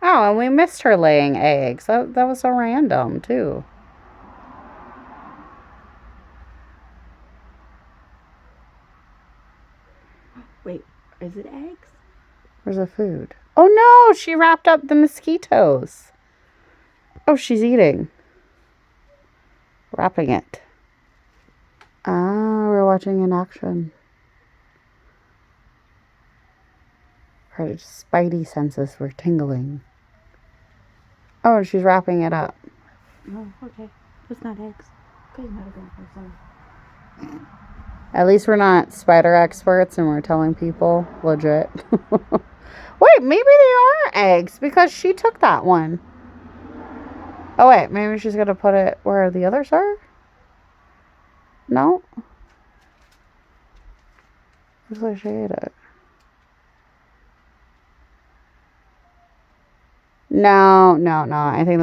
Oh, and we missed her laying eggs. That was so random, too. Wait, is it eggs? Where's the food? Oh no, she wrapped up the mosquitoes. Oh, she's eating. Wrapping it. Ah, we're watching in action. Her spidey senses were tingling. Oh, she's wrapping it up. Oh, okay. It's not eggs. Okay, not a good person. At least we're not spider experts and we're telling people legit. Wait, maybe they are eggs because she took that one. Oh, wait, maybe she's going to put it where the others are? No? Looks like she ate it. No. I think